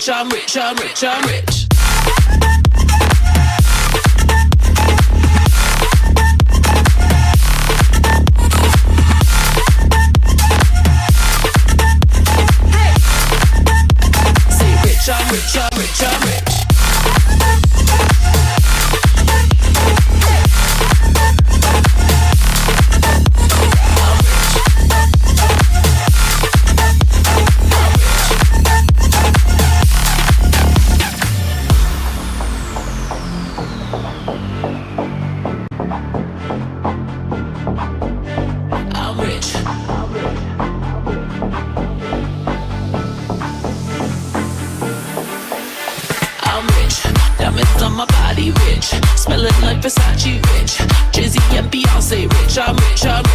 I'm rich, I'm rich, I'm rich. Hey! Say rich, I'm rich, I'm rich, I'm rich. My body rich, smelling like Versace rich. Jay-Z and Beyonce rich, I'm rich, I'm